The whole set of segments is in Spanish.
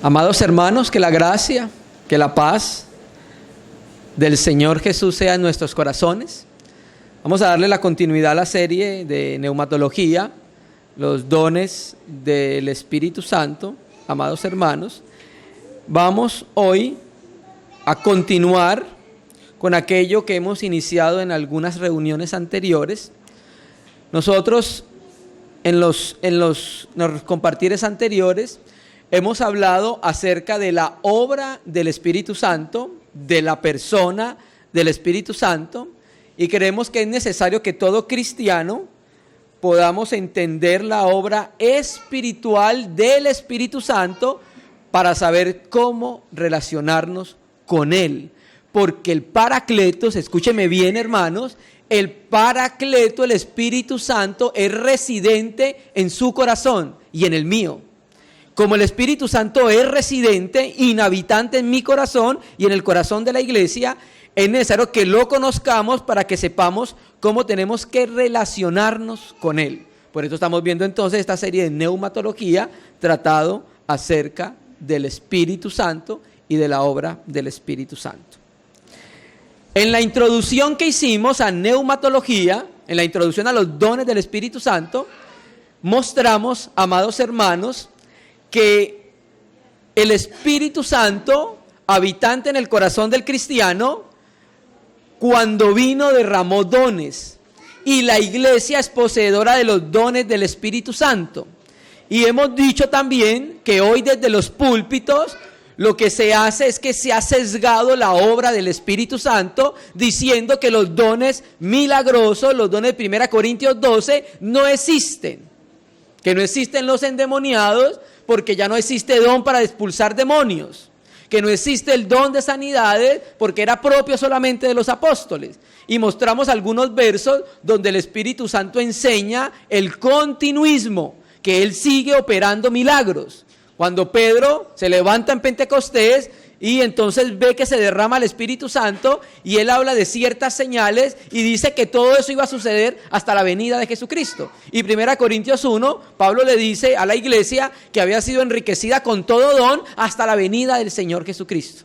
Amados hermanos, que la gracia, que la paz del Señor Jesús sea en nuestros corazones. Vamos a darle la continuidad a la serie de neumatología, los dones del Espíritu Santo. Amados hermanos, vamos hoy a continuar con aquello que hemos iniciado en algunas reuniones anteriores. Nosotros en los compartires anteriores hemos hablado acerca de la obra del Espíritu Santo, de la persona del Espíritu Santo, y creemos que es necesario que todo cristiano podamos entender la obra espiritual del Espíritu Santo para saber cómo relacionarnos con Él. Porque el Paracletos, escúcheme bien hermanos, el Paracleto, el Espíritu Santo, es residente en su corazón y en el mío. Como el Espíritu Santo es residente, inhabitante en mi corazón y en el corazón de la iglesia, es necesario que lo conozcamos para que sepamos cómo tenemos que relacionarnos con Él. Por eso estamos viendo entonces esta serie de neumatología, tratado acerca del Espíritu Santo y de la obra del Espíritu Santo. En la introducción que hicimos a neumatología, en la introducción a los dones del Espíritu Santo, mostramos, amados hermanos, que el Espíritu Santo, habitante en el corazón del cristiano, cuando vino derramó dones, y la iglesia es poseedora de los dones del Espíritu Santo. Y hemos dicho también que hoy desde los púlpitos lo que se hace es que se ha sesgado la obra del Espíritu Santo, diciendo que los dones milagrosos, los dones de 1 Corintios 12, no existen. Que no existen los endemoniados, porque ya no existe don para expulsar demonios. Que no existe el don de sanidades, porque era propio solamente de los apóstoles. Y mostramos algunos versos donde el Espíritu Santo enseña el continuismo, que Él sigue operando milagros. Cuando Pedro se levanta en Pentecostés y entonces ve que se derrama el Espíritu Santo y él habla de ciertas señales y dice que todo eso iba a suceder hasta la venida de Jesucristo. Y 1 Corintios 1, Pablo le dice a la iglesia que había sido enriquecida con todo don hasta la venida del Señor Jesucristo.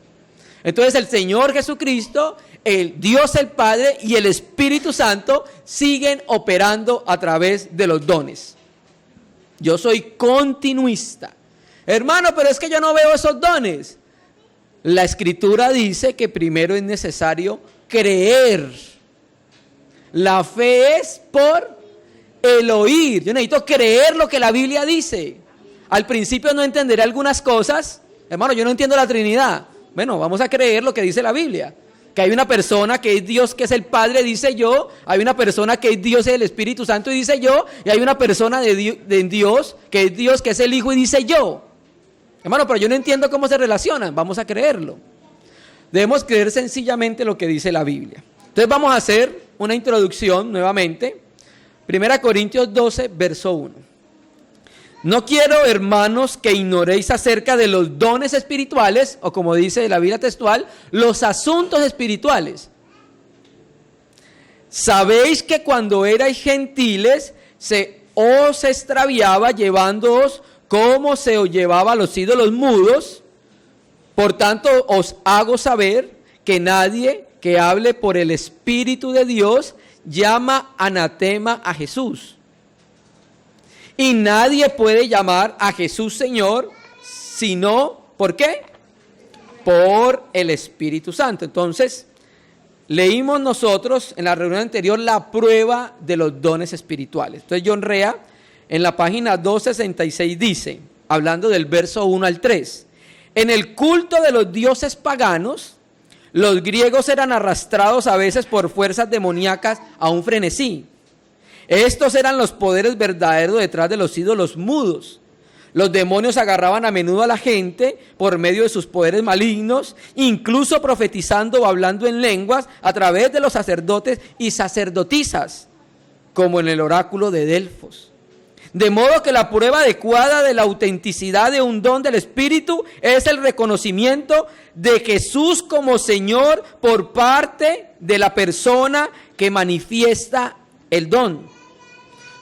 Entonces el Señor Jesucristo, el Dios el Padre y el Espíritu Santo siguen operando a través de los dones. Yo soy continuista. Hermano, pero es que yo no veo esos dones. La Escritura dice que primero es necesario creer. La fe es por el oír. Yo necesito creer lo que la Biblia dice. Al principio no entenderé algunas cosas. Hermano, yo no entiendo la Trinidad. Bueno, vamos a creer lo que dice la Biblia. Que hay una persona que es Dios, que es el Padre, dice yo. Hay una persona que es Dios, el Espíritu Santo, y dice yo. Y hay una persona de Dios, que es el Hijo, y dice yo. Hermano, pero yo no entiendo cómo se relacionan. Vamos a creerlo. Debemos creer sencillamente lo que dice la Biblia. Entonces vamos a hacer una introducción nuevamente. 1 Corintios 12, verso 1. No quiero, hermanos, que ignoréis acerca de los dones espirituales, o como dice la Biblia textual, los asuntos espirituales. Sabéis que cuando erais gentiles, se os extraviaba llevándoos como se os llevaba a los ídolos mudos. Por tanto, os hago saber que nadie que hable por el Espíritu de Dios llama anatema a Jesús. Y nadie puede llamar a Jesús Señor, sino, ¿por qué? Por el Espíritu Santo. Entonces, leímos nosotros en la reunión anterior la prueba de los dones espirituales. Entonces, John Rea, en la página 266 dice, hablando del verso 1 al 3, en el culto de los dioses paganos, los griegos eran arrastrados a veces por fuerzas demoníacas a un frenesí. Estos eran los poderes verdaderos detrás de los ídolos mudos. Los demonios agarraban a menudo a la gente por medio de sus poderes malignos, incluso profetizando o hablando en lenguas a través de los sacerdotes y sacerdotisas, como en el oráculo de Delfos. De modo que la prueba adecuada de la autenticidad de un don del Espíritu es el reconocimiento de Jesús como Señor por parte de la persona que manifiesta el don.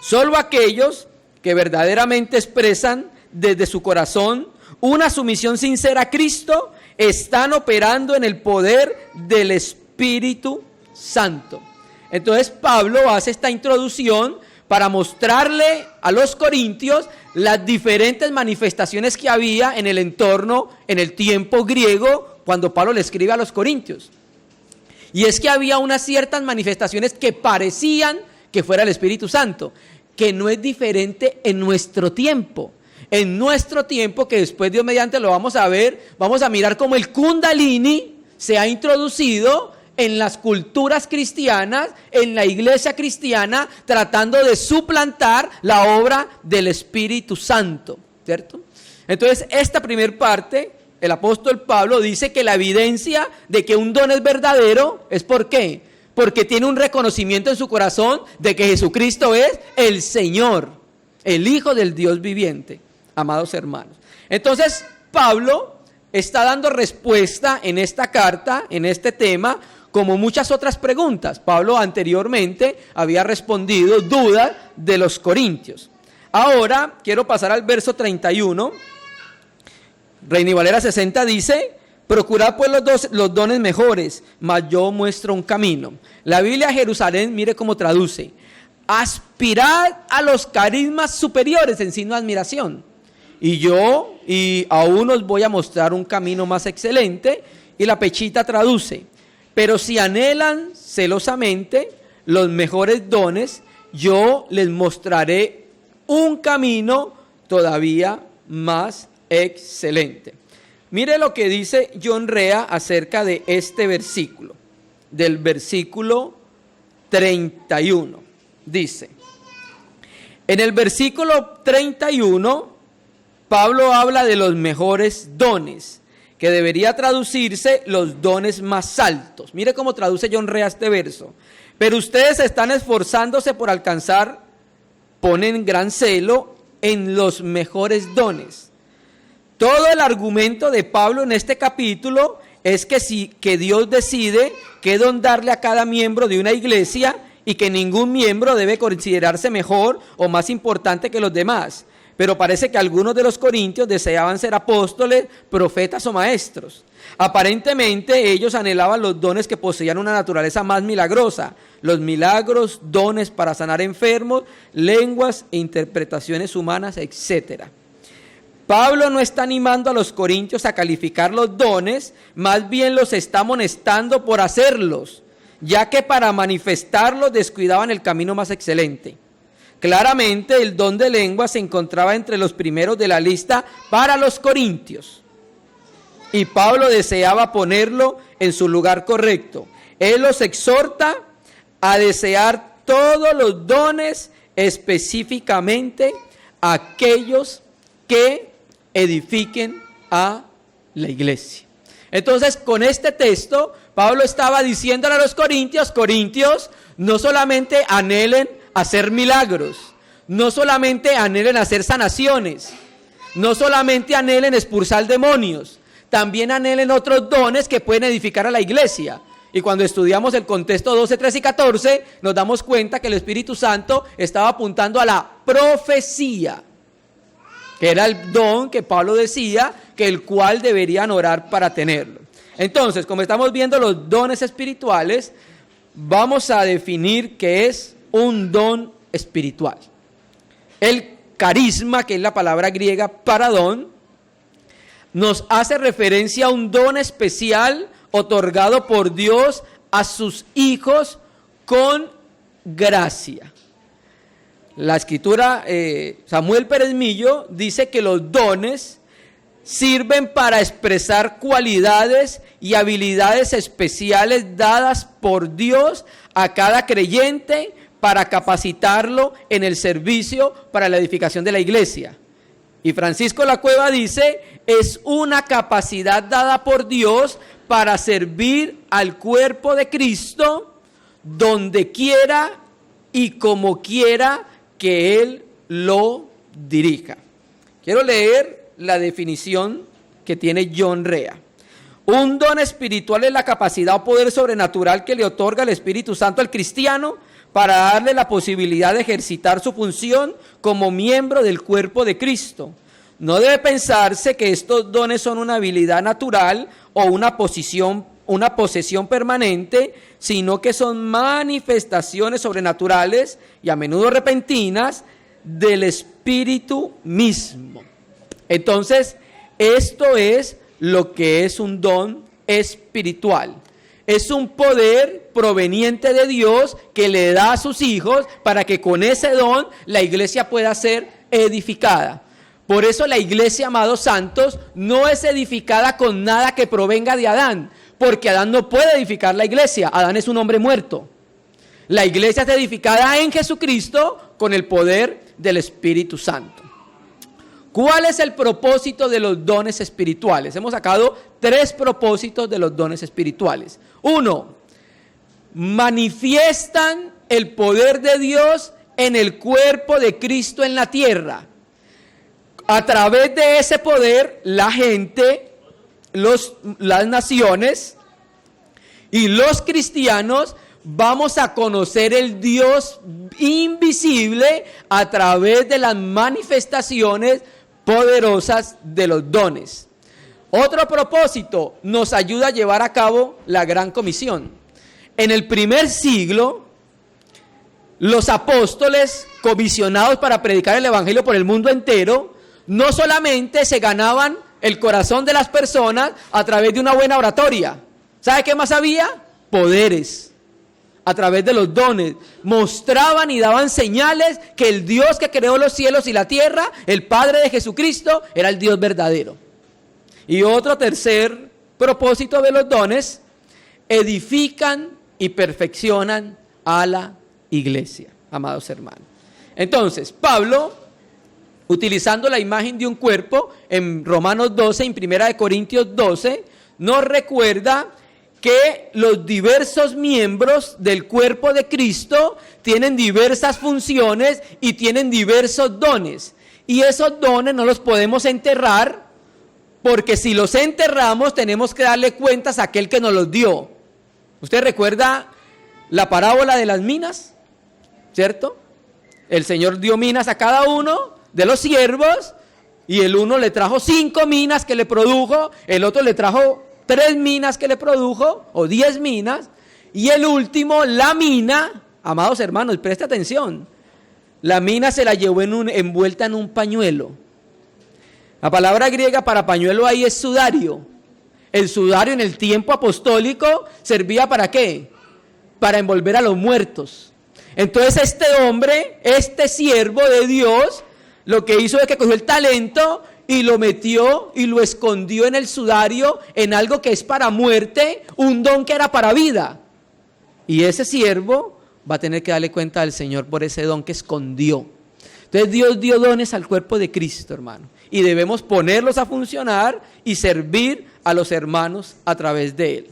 Solo aquellos que verdaderamente expresan desde su corazón una sumisión sincera a Cristo, están operando en el poder del Espíritu Santo. Entonces Pablo hace esta introducción para mostrarle a los corintios las diferentes manifestaciones que había en el entorno, en el tiempo griego, cuando Pablo le escribe a los corintios. Y es que había unas ciertas manifestaciones que parecían que fuera el Espíritu Santo, que no es diferente en nuestro tiempo. En nuestro tiempo, que después Dios mediante lo vamos a ver, vamos a mirar cómo el Kundalini se ha introducido en las culturas cristianas, en la iglesia cristiana, tratando de suplantar la obra del Espíritu Santo, ¿cierto? Entonces, esta primer parte, el apóstol Pablo dice que la evidencia de que un don es verdadero es ¿por qué? Porque tiene un reconocimiento en su corazón de que Jesucristo es el Señor, el Hijo del Dios viviente, amados hermanos. Entonces, Pablo está dando respuesta en esta carta, en este tema, como muchas otras preguntas. Pablo anteriormente había respondido dudas de los corintios. Ahora quiero pasar al verso 31. Reina y Valera 60 dice: procurad pues los dones mejores, mas yo muestro un camino. La Biblia Jerusalén, mire cómo traduce: aspirad a los carismas superiores en signo de admiración. Y aún os voy a mostrar un camino más excelente. Y la Pechita traduce: pero si anhelan celosamente los mejores dones, yo les mostraré un camino todavía más excelente. Mire lo que dice John Rea acerca de este versículo, del versículo 31. Dice, en el versículo 31, Pablo habla de los mejores dones, que debería traducirse los dones más altos. Mire cómo traduce John Rea este verso. Pero ustedes están esforzándose por alcanzar, ponen gran celo en los mejores dones. Todo el argumento de Pablo en este capítulo es que Dios decide qué don darle a cada miembro de una iglesia y que ningún miembro debe considerarse mejor o más importante que los demás. Pero parece que algunos de los corintios deseaban ser apóstoles, profetas o maestros. Aparentemente ellos anhelaban los dones que poseían una naturaleza más milagrosa, los milagros, dones para sanar enfermos, lenguas e interpretaciones humanas, etc. Pablo no está animando a los corintios a calificar los dones, más bien los está amonestando por hacerlos, ya que para manifestarlos descuidaban el camino más excelente. Claramente el don de lengua se encontraba entre los primeros de la lista para los corintios. Y Pablo deseaba ponerlo en su lugar correcto. Él los exhorta a desear todos los dones, específicamente aquellos que edifiquen a la iglesia. Entonces, con este texto, Pablo estaba diciéndole a los corintios: Corintios, no solamente anhelen hacer milagros, no solamente anhelen hacer sanaciones, no solamente anhelen expulsar demonios, también anhelen otros dones que pueden edificar a la iglesia. Y cuando estudiamos el contexto 12, 13 y 14, nos damos cuenta que el Espíritu Santo estaba apuntando a la profecía, que era el don que Pablo decía que el cual deberían orar para tenerlo. Entonces, como estamos viendo los dones espirituales, vamos a definir qué es un don espiritual. El carisma, que es la palabra griega para don, nos hace referencia a un don especial otorgado por Dios a sus hijos con gracia. La escritura, Samuel Pérez Millo dice que los dones sirven para expresar cualidades y habilidades especiales dadas por Dios a cada creyente para capacitarlo en el servicio para la edificación de la iglesia. Y Francisco La Cueva dice: es una capacidad dada por Dios para servir al cuerpo de Cristo donde quiera y como quiera que Él lo dirija. Quiero leer la definición que tiene John Rea. Un don espiritual es la capacidad o poder sobrenatural que le otorga el Espíritu Santo al cristiano para darle la posibilidad de ejercitar su función como miembro del cuerpo de Cristo. no debe pensarse que estos dones son una habilidad natural o una posesión permanente, sino que son manifestaciones sobrenaturales y a menudo repentinas del Espíritu mismo. Entonces, esto es lo que es un don espiritual. Es un poder proveniente de Dios que le da a sus hijos para que con ese don la iglesia pueda ser edificada. Por eso la iglesia, amados santos, no es edificada con nada que provenga de Adán, porque Adán no puede edificar la iglesia. Adán es un hombre muerto. La iglesia es edificada en Jesucristo con el poder del Espíritu Santo. ¿Cuál es el propósito de los dones espirituales? Hemos sacado 3 propósitos de los dones espirituales. 1, manifiestan el poder de Dios en el cuerpo de Cristo en la tierra. A través de ese poder, la gente, las naciones y los cristianos vamos a conocer el Dios invisible a través de las manifestaciones poderosas de los dones. Otro propósito, nos ayuda a llevar a cabo la gran comisión. En el primer siglo, los apóstoles comisionados para predicar el evangelio por el mundo entero, no solamente se ganaban el corazón de las personas a través de una buena oratoria. ¿Sabe qué más había? Poderes. A través de los dones, mostraban y daban señales que el Dios que creó los cielos y la tierra, el Padre de Jesucristo, era el Dios verdadero. Y otro tercer propósito de los dones, edifican y perfeccionan a la iglesia, amados hermanos. Entonces, Pablo, utilizando la imagen de un cuerpo, en Romanos 12, en 1 Corintios 12, nos recuerda que los diversos miembros del cuerpo de Cristo tienen diversas funciones y tienen diversos dones. Y esos dones no los podemos enterrar, porque si los enterramos tenemos que darle cuentas a aquel que nos los dio. ¿Usted recuerda la parábola de las minas? ¿Cierto? El Señor dio minas a cada uno de los siervos y el uno le trajo 5 minas que le produjo, el otro le trajo 3 minas que le produjo, o 10 minas, y el último, la mina, amados hermanos, preste atención, la mina se la llevó envuelta en un pañuelo. La palabra griega para pañuelo ahí es sudario. El sudario en el tiempo apostólico servía ¿para qué? Para envolver a los muertos. Entonces este hombre, este siervo de Dios, lo que hizo es que cogió el talento y lo metió y lo escondió en el sudario, en algo que es para muerte, un don que era para vida. Y ese siervo va a tener que darle cuenta al Señor por ese don que escondió. Entonces Dios dio dones al cuerpo de Cristo, hermano, y debemos ponerlos a funcionar y servir a los hermanos a través de él.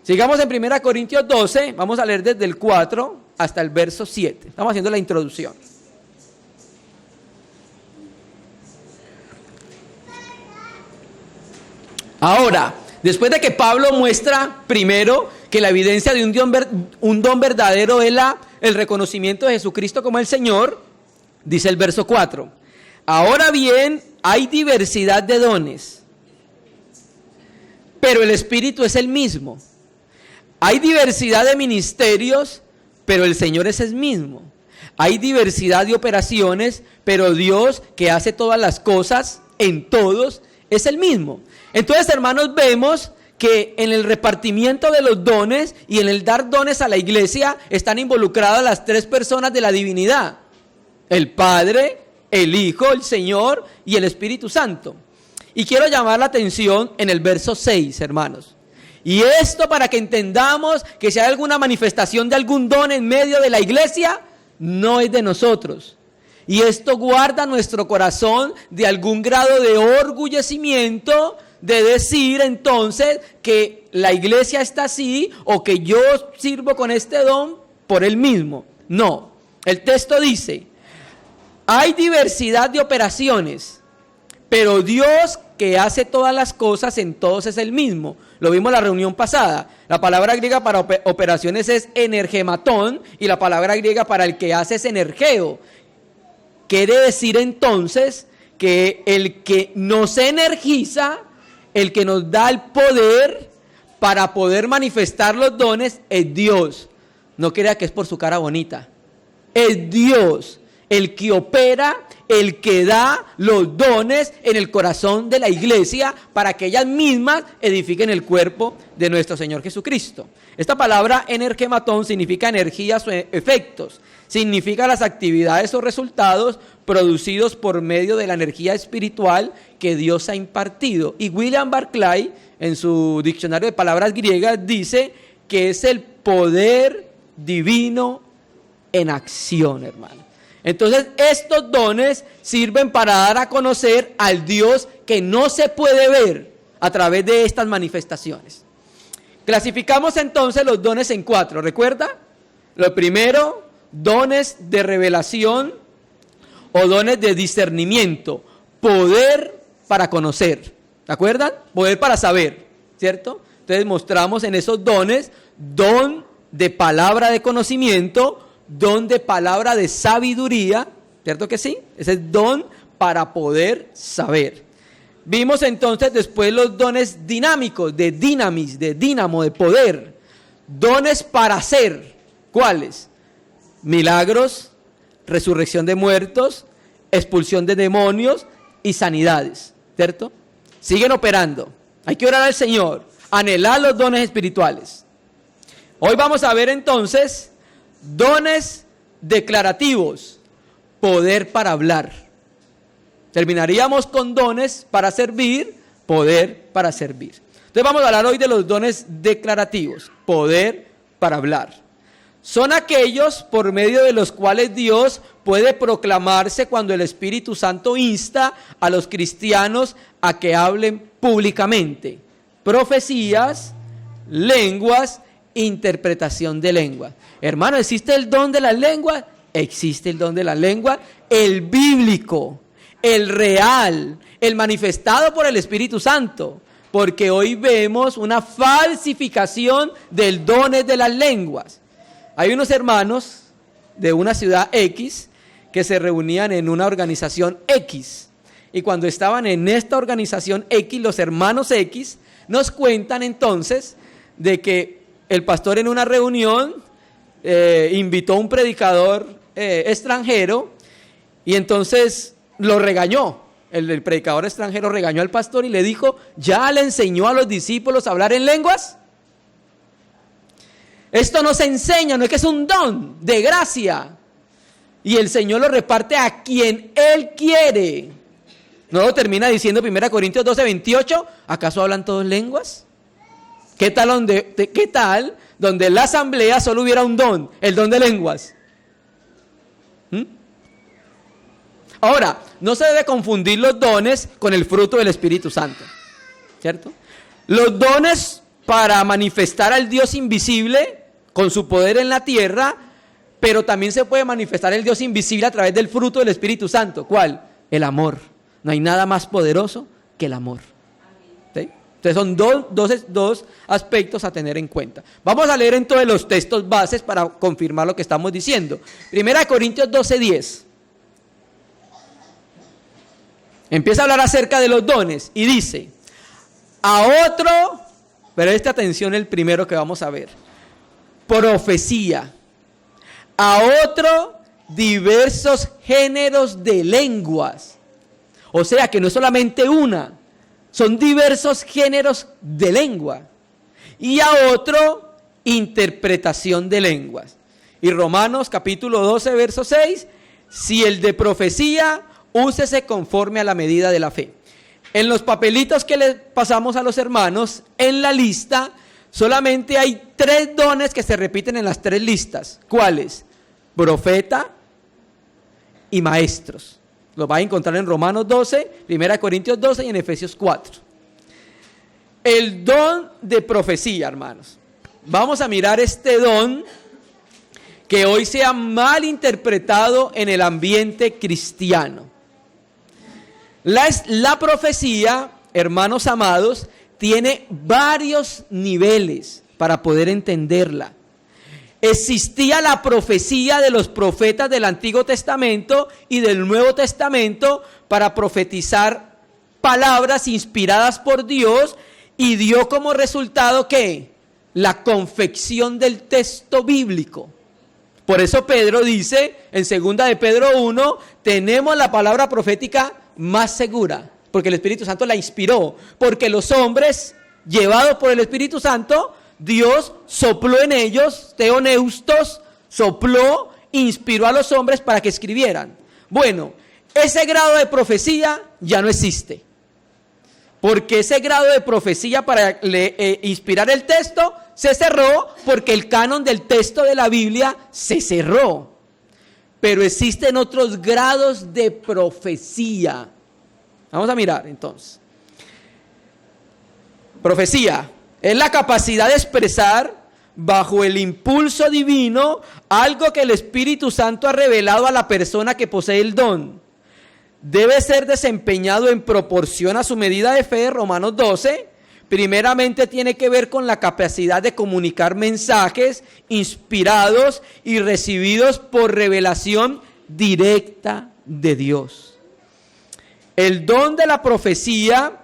Sigamos en 1 Corintios 12, vamos a leer desde el 4 hasta el verso 7. Estamos haciendo la introducción. Ahora, después de que Pablo muestra primero que la evidencia de un don verdadero es el reconocimiento de Jesucristo como el Señor, dice el verso 4. Ahora bien, hay diversidad de dones, pero el Espíritu es el mismo. Hay diversidad de ministerios, pero el Señor es el mismo. Hay diversidad de operaciones, pero Dios que hace todas las cosas en todos es el mismo. Entonces, hermanos, vemos que en el repartimiento de los dones y en el dar dones a la iglesia están involucradas las 3 personas de la divinidad: el Padre, el Hijo, el Señor y el Espíritu Santo. Y quiero llamar la atención en el verso 6, hermanos. Y esto para que entendamos que si hay alguna manifestación de algún don en medio de la iglesia, no es de nosotros. Y esto guarda nuestro corazón de algún grado de orgullecimiento, de decir entonces que la iglesia está así o que yo sirvo con este don por él mismo. No, el texto dice: hay diversidad de operaciones, pero Dios que hace todas las cosas en todos es el mismo. Lo vimos en la reunión pasada. La palabra griega para operaciones es energematón y la palabra griega para el que hace es energeo. Quiere decir entonces que el que nos energiza, el que nos da el poder para poder manifestar los dones es Dios. No crea que es por su cara bonita. Es Dios el que opera, el que da los dones en el corazón de la iglesia para que ellas mismas edifiquen el cuerpo de nuestro Señor Jesucristo. Esta palabra energematón significa energías o efectos. Significa las actividades o resultados producidos por medio de la energía espiritual que Dios ha impartido. Y William Barclay, en su diccionario de palabras griegas, dice que es el poder divino en acción, hermano. Entonces, estos dones sirven para dar a conocer al Dios que no se puede ver a través de estas manifestaciones. Clasificamos entonces los dones en 4, ¿recuerda? Lo primero, dones de revelación o dones de discernimiento, poder para conocer, ¿de acuerdan? Poder para saber, ¿cierto? Entonces mostramos en esos dones, don de palabra de conocimiento, don de palabra de sabiduría, ¿cierto que sí? Ese es don para poder saber. Vimos entonces después los dones dinámicos, de dinamis, de dínamo, de poder. Dones para hacer, ¿cuáles? Milagros, resurrección de muertos, expulsión de demonios y sanidades, ¿cierto? Siguen operando. Hay que orar al Señor, anhelar los dones espirituales. Hoy vamos a ver entonces dones declarativos, poder para hablar. Terminaríamos con dones para servir, poder para servir. Entonces vamos a hablar hoy de los dones declarativos, poder para hablar. Son aquellos por medio de los cuales Dios puede proclamarse cuando el Espíritu Santo insta a los cristianos a que hablen públicamente. Profecías, lenguas, interpretación de lenguas. Hermano, ¿existe el don de las lenguas? Existe el don de la lengua, el bíblico, el real, el manifestado por el Espíritu Santo, porque hoy vemos una falsificación del don de las lenguas. Hay unos hermanos de una ciudad X que se reunían en una organización X, y cuando estaban en esta organización X, los hermanos X nos cuentan entonces de que el pastor en una reunión invitó a un predicador extranjero y entonces lo regañó. El predicador extranjero regañó al pastor y le dijo: ¿ya le enseñó a los discípulos a hablar en lenguas? Esto no se enseña, no es que es un don de gracia. Y el Señor lo reparte a quien Él quiere. No lo termina diciendo 1 Corintios 12:28, ¿acaso hablan todos lenguas? ¿Qué tal donde en la asamblea solo hubiera un don, el don de lenguas? Ahora, no se debe confundir los dones con el fruto del Espíritu Santo, ¿cierto? Los dones para manifestar al Dios invisible con su poder en la tierra, pero también se puede manifestar el Dios invisible a través del fruto del Espíritu Santo. ¿Cuál? El amor. No hay nada más poderoso que el amor. ¿Sí? Entonces son dos aspectos a tener en cuenta. Vamos a leer entonces los textos bases para confirmar lo que estamos diciendo. 1 Corintios 12:10. Empieza a hablar acerca de los dones y dice: a otro, preste atención el primero que vamos a ver, profecía; a otro, diversos géneros de lenguas. O sea que no es solamente una, son diversos géneros de lengua. Y a otro, interpretación de lenguas. Y Romanos capítulo 12, verso 6, si el de profecía, úsese conforme a la medida de la fe. En los papelitos que le pasamos a los hermanos, en la lista, solamente hay 3 dones que se repiten en las 3 listas. ¿Cuáles? Profeta y maestros. Los va a encontrar en Romanos 12, 1 Corintios 12 y en Efesios 4. El don de profecía, hermanos. Vamos a mirar este don que hoy se ha mal interpretado en el ambiente cristiano. La profecía, hermanos amados, tiene varios niveles para poder entenderla. existía la profecía de los profetas del Antiguo Testamento y del Nuevo Testamento para profetizar palabras inspiradas por Dios, y dio como resultado ¿qué? La confección del texto bíblico. Por eso Pedro dice en 2 de Pedro 1, tenemos la palabra profética más segura, porque el Espíritu Santo la inspiró, porque los hombres, llevados por el Espíritu Santo, Dios sopló en ellos, teoneustos, sopló, inspiró a los hombres para que escribieran. Bueno, ese grado de profecía ya no existe, porque ese grado de profecía para inspirar el texto se cerró, porque el canon del texto de la Biblia se cerró. Pero existen otros grados de profecía. Vamos a mirar entonces. Profecía es la capacidad de expresar bajo el impulso divino algo que el Espíritu Santo ha revelado a la persona que posee el don. Debe ser desempeñado en proporción a su medida de fe, Romanos 12. Primeramente tiene que ver con la capacidad de comunicar mensajes inspirados y recibidos por revelación directa de Dios. El don de la profecía,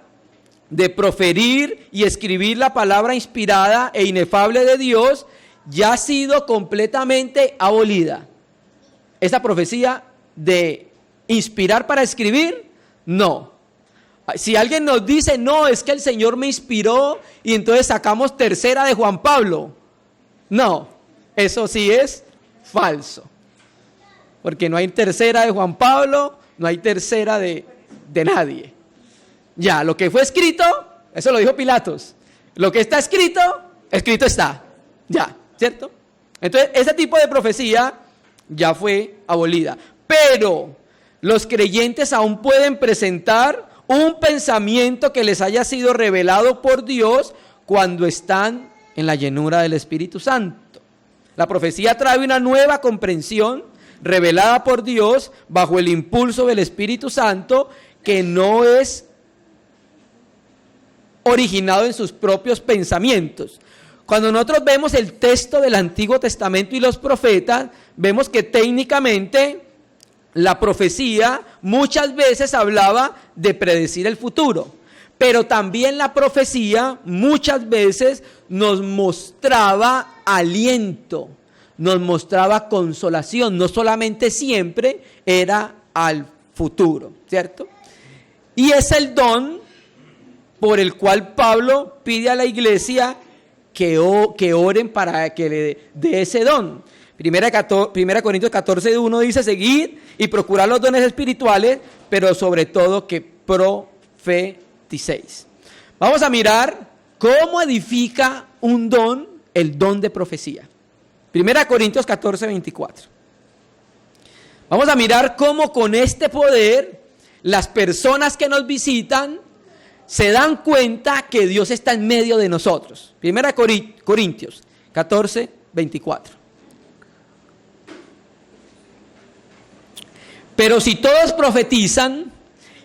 de proferir y escribir la palabra inspirada e inefable de Dios, ya ha sido completamente abolida. Esa profecía de inspirar para escribir, no. Si alguien nos dice, no, es que el Señor me inspiró y entonces sacamos tercera de Juan Pablo. No, eso sí es falso. Porque no hay tercera de Juan Pablo, no hay tercera de nadie. Ya, lo que fue escrito, eso lo dijo Pilatos. Lo que está escrito, escrito está. Ya, ¿cierto? Entonces, ese tipo de profecía ya fue abolida. Pero los creyentes aún pueden presentar un pensamiento que les haya sido revelado por Dios cuando están en la llenura del Espíritu Santo. La profecía trae una nueva comprensión revelada por Dios bajo el impulso del Espíritu Santo, que no es originado en sus propios pensamientos. Cuando nosotros vemos el texto del Antiguo Testamento y los profetas, vemos que técnicamente la profecía muchas veces hablaba de predecir el futuro, pero también la profecía muchas veces nos mostraba aliento, nos mostraba consolación, no solamente siempre era al futuro, ¿cierto? Y es el don por el cual Pablo pide a la iglesia que oren para que le dé ese don. Primera Corintios 14:1 dice, seguid y procurad los dones espirituales, pero sobre todo que profeticéis. Vamos a mirar cómo edifica un don, el don de profecía. Primera Corintios 14:24. Vamos a mirar cómo con este poder las personas que nos visitan se dan cuenta que Dios está en medio de nosotros. Primera Corintios 14:24. Pero si todos profetizan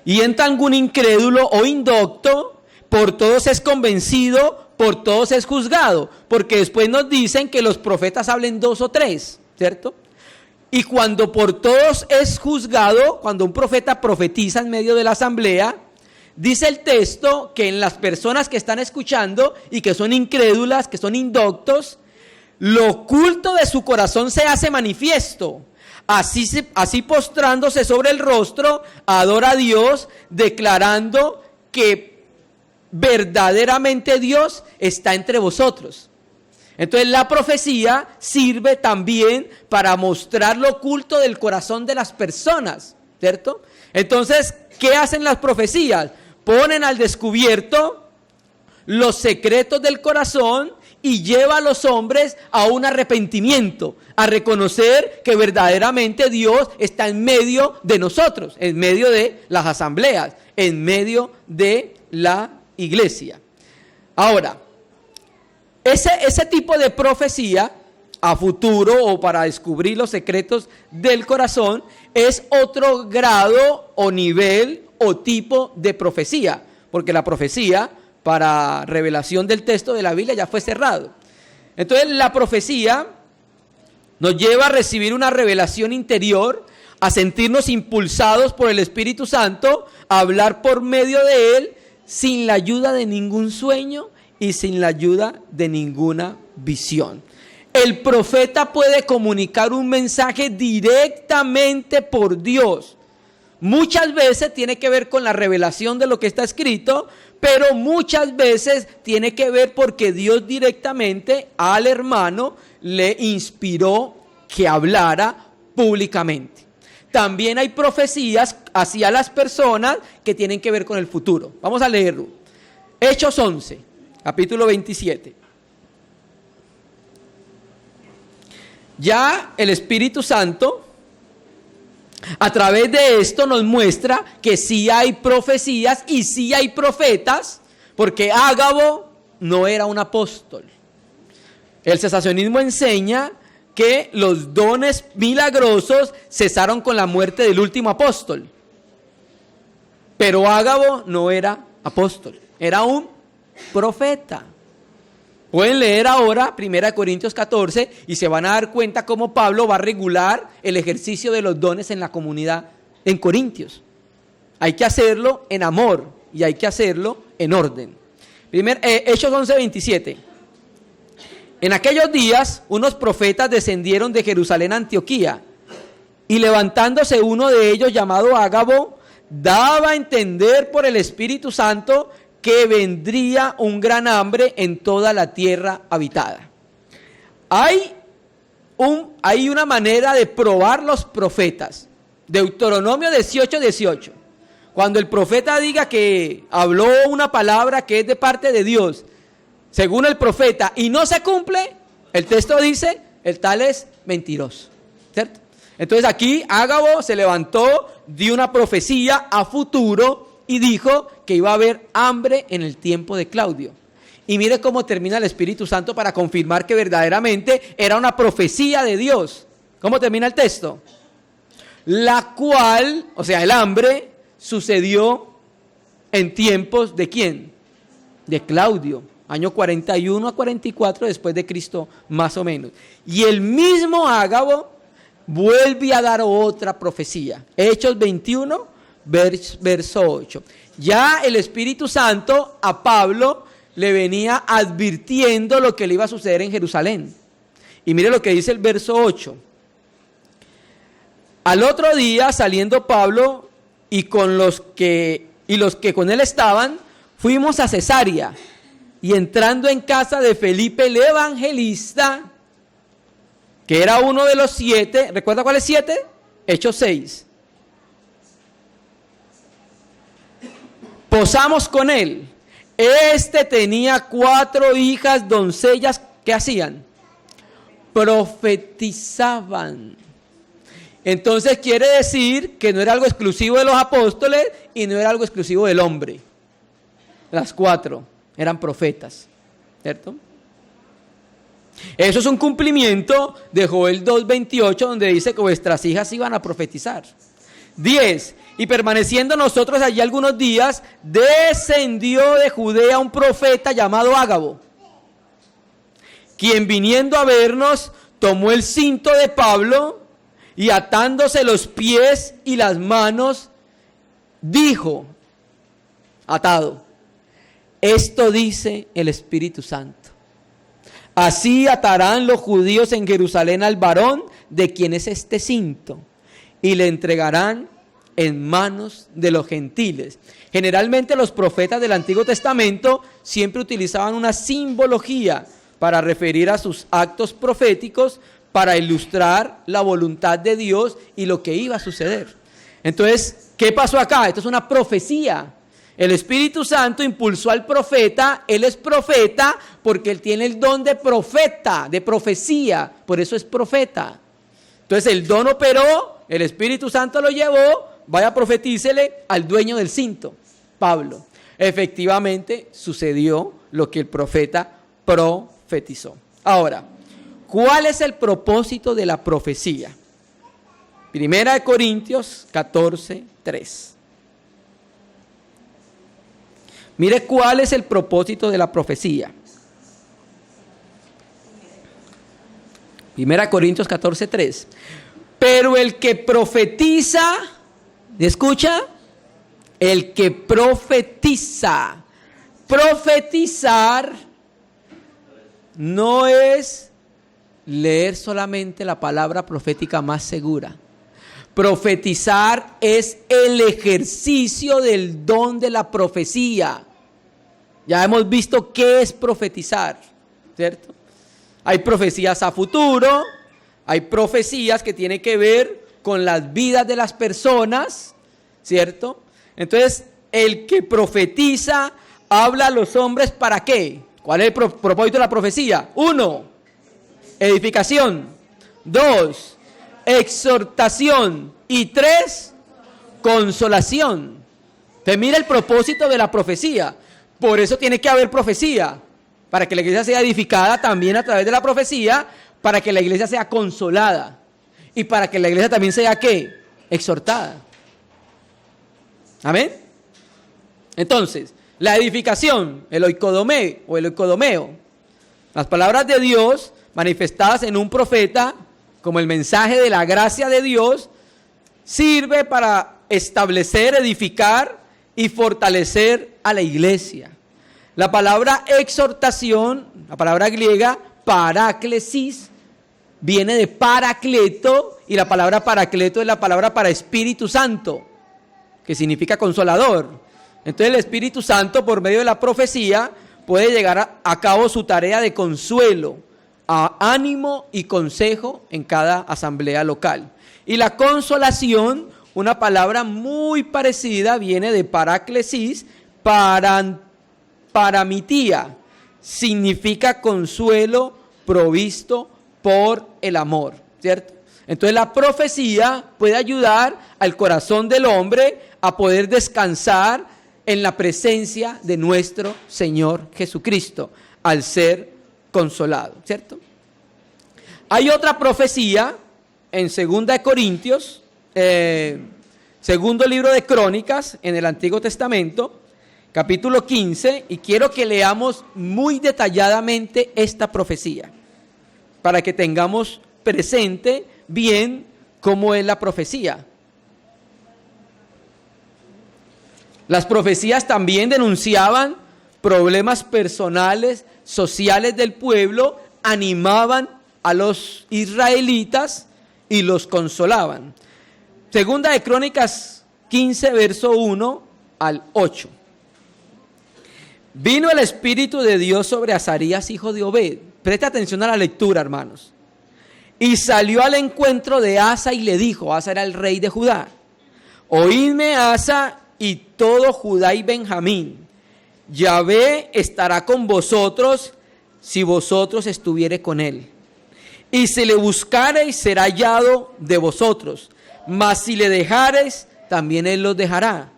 y entra algún incrédulo o indocto, por todos es convencido, por todos es juzgado, porque después nos dicen que los profetas hablen 2 o 3, ¿cierto? Y cuando por todos es juzgado, cuando un profeta profetiza en medio de la asamblea, dice el texto que en las personas que están escuchando y que son incrédulas, que son indoctos, lo oculto de su corazón se hace manifiesto. Así postrándose sobre el rostro, adora a Dios, declarando que verdaderamente Dios está entre vosotros. Entonces la profecía sirve también para mostrar lo oculto del corazón de las personas, ¿cierto? Entonces, ¿qué hacen las profecías? Ponen al descubierto los secretos del corazón y lleva a los hombres a un arrepentimiento, a reconocer que verdaderamente Dios está en medio de nosotros, en medio de las asambleas, en medio de la iglesia. Ahora, ese tipo de profecía a futuro o para descubrir los secretos del corazón es otro grado o nivel o tipo de profecía, porque la profecía para revelación del texto de la Biblia ya fue cerrado. Entonces la profecía Nos lleva a recibir una revelación interior, a sentirnos impulsados por el Espíritu Santo, a hablar por medio de Él, sin la ayuda de ningún sueño y sin la ayuda de ninguna visión. El profeta puede comunicar un mensaje directamente por Dios. Muchas veces tiene que ver con la revelación de lo que está escrito, pero muchas veces tiene que ver porque Dios directamente al hermano le inspiró que hablara públicamente. También hay profecías hacia las personas que tienen que ver con el futuro. Vamos a leerlo. Hechos 11, capítulo 27. Ya el Espíritu Santo, a través de esto, nos muestra que sí hay profecías y sí hay profetas, porque Ágabo no era un apóstol. El cesacionismo enseña que los dones milagrosos cesaron con la muerte del último apóstol. Pero Ágabo no era apóstol, era un profeta. Pueden leer ahora 1 Corintios 14 y se van a dar cuenta cómo Pablo va a regular el ejercicio de los dones en la comunidad en Corintios. Hay que hacerlo en amor y hay que hacerlo en orden. Hechos 11:27. En aquellos días unos profetas descendieron de Jerusalén a Antioquía, y levantándose uno de ellos llamado Ágabo, daba a entender por el Espíritu Santo que vendría un gran hambre en toda la tierra habitada. Hay una manera de probar los profetas. Deuteronomio 18:18. Cuando el profeta diga que habló una palabra que es de parte de Dios, según el profeta, y no se cumple, el texto dice, el tal es mentiroso, ¿cierto? Entonces aquí Ágabo se levantó, dio una profecía a futuro y dijo que iba a haber hambre en el tiempo de Claudio. Y mire cómo termina el Espíritu Santo para confirmar que verdaderamente era una profecía de Dios. ¿Cómo termina el texto? La cual, o sea, el hambre, sucedió en tiempos ¿de quién? De Claudio. Año 41 a 44 después de Cristo, más o menos. Y el mismo Ágabo vuelve a dar otra profecía. Hechos 21, verso 8. Ya el Espíritu Santo a Pablo le venía advirtiendo lo que le iba a suceder en Jerusalén. Y mire lo que dice el verso 8. Al otro día, saliendo Pablo y los que con él estaban, fuimos a Cesarea. Y entrando en casa de Felipe el evangelista, que era uno de los 7, ¿recuerda cuál es 7? Hechos 6. Posamos con él. Este tenía 4 hijas doncellas, ¿qué hacían? Profetizaban. Entonces quiere decir que no era algo exclusivo de los apóstoles y no era algo exclusivo del hombre. Las 4 eran profetas, ¿cierto? Eso es un cumplimiento de Joel 2:28, donde dice que vuestras hijas iban a profetizar. 10. Y permaneciendo nosotros allí algunos días, descendió de Judea un profeta llamado Ágabo, quien viniendo a vernos, tomó el cinto de Pablo y atándose los pies y las manos, dijo, atado: esto dice el Espíritu Santo. Así atarán los judíos en Jerusalén al varón de quien es este cinto, y le entregarán en manos de los gentiles. Generalmente los profetas del Antiguo Testamento siempre utilizaban una simbología para referir a sus actos proféticos, para ilustrar la voluntad de Dios y lo que iba a suceder. Entonces, ¿qué pasó acá? Esto es una profecía. El Espíritu Santo impulsó al profeta. Él es profeta porque él tiene el don de profeta, de profecía, por eso es profeta. Entonces el don operó, el Espíritu Santo lo llevó, vaya, profetícele al dueño del cinto, Pablo. Efectivamente sucedió lo que el profeta profetizó. Ahora, ¿cuál es el propósito de la profecía? 1 Corintios 14:3. Mire cuál es el propósito de la profecía. 1 Corintios 14:3. Pero el que profetiza, ¿escucha? El que profetiza. Profetizar no es leer solamente la palabra profética más segura. Profetizar es el ejercicio del don de la profecía. Ya hemos visto qué es profetizar, ¿cierto? Hay profecías a futuro, hay profecías que tienen que ver con las vidas de las personas, ¿cierto? Entonces, el que profetiza habla a los hombres ¿para qué? ¿Cuál es el propósito de la profecía? 1, edificación. 2, exhortación. Y 3, consolación. Entonces, mira el propósito de la profecía. Por eso tiene que haber profecía, para que la iglesia sea edificada también a través de la profecía, para que la iglesia sea consolada y para que la iglesia también sea ¿qué? Exhortada. Amén. Entonces, la edificación, el oikodomé o el oikodomeo, las palabras de Dios manifestadas en un profeta, como el mensaje de la gracia de Dios, sirve para establecer, edificar y fortalecer a la iglesia. La palabra exhortación, la palabra griega paráclesis, viene de paracleto, y la palabra paracleto es la palabra para Espíritu Santo, que significa consolador. Entonces el Espíritu Santo, por medio de la profecía, puede llegar a cabo su tarea de consuelo, ánimo y consejo en cada asamblea local. Y la consolación, una palabra muy parecida, viene de paráclesis, paramitía, significa consuelo provisto por el amor, ¿cierto? Entonces la profecía puede ayudar al corazón del hombre a poder descansar en la presencia de nuestro Señor Jesucristo, al ser consolado, ¿cierto? Hay otra profecía en 2 Corintios, segundo libro de Crónicas en el Antiguo Testamento, capítulo 15, y quiero que leamos muy detalladamente esta profecía, para que tengamos presente bien cómo es la profecía. Las profecías también denunciaban problemas personales, sociales del pueblo, animaban a los israelitas y los consolaban. Segunda de Crónicas 15, verso 1 al 8. Vino el Espíritu de Dios sobre Azarías, hijo de Obed. Presta atención a la lectura, hermanos. Y salió al encuentro de Asa y le dijo, Asa era el rey de Judá: oídme, Asa, y todo Judá y Benjamín. Yahvé estará con vosotros si vosotros estuviere con él. Y si le buscareis, será hallado de vosotros. Mas si le dejareis, también él los dejará.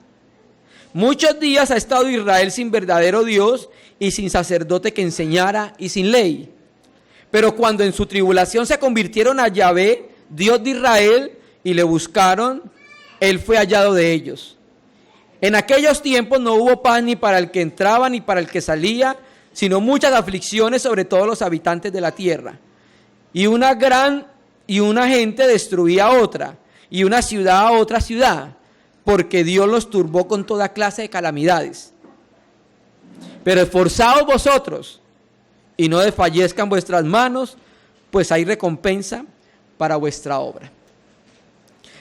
Muchos días ha estado Israel sin verdadero Dios y sin sacerdote que enseñara y sin ley. Pero cuando en su tribulación se convirtieron a Yahvé, Dios de Israel, y le buscaron, él fue hallado de ellos. En aquellos tiempos no hubo paz ni para el que entraba ni para el que salía, sino muchas aflicciones sobre todos los habitantes de la tierra. Y una gente destruía a otra, y una ciudad a otra ciudad, porque Dios los turbó con toda clase de calamidades. Pero esforzaos vosotros, y no desfallezcan vuestras manos, pues hay recompensa para vuestra obra.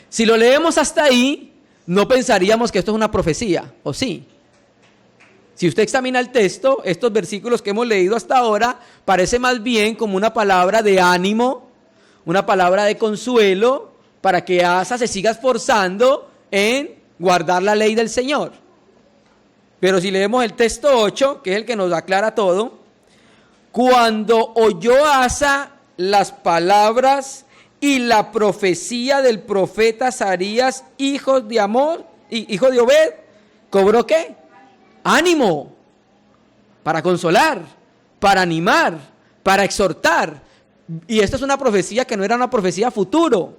Si lo leemos hasta ahí, no pensaríamos que esto es una profecía, ¿o sí? Si usted examina el texto, estos versículos que hemos leído hasta ahora, parece más bien como una palabra de ánimo, una palabra de consuelo, para que Asa se siga esforzando en guardar la ley del Señor. Pero si leemos el texto 8, que es el que nos aclara todo, cuando oyó Asa las palabras y la profecía del profeta Azarías, hijo de Obed, ¿cobró qué? Ánimo, para consolar, para animar, para exhortar. Y esta es una profecía que no era una profecía futuro.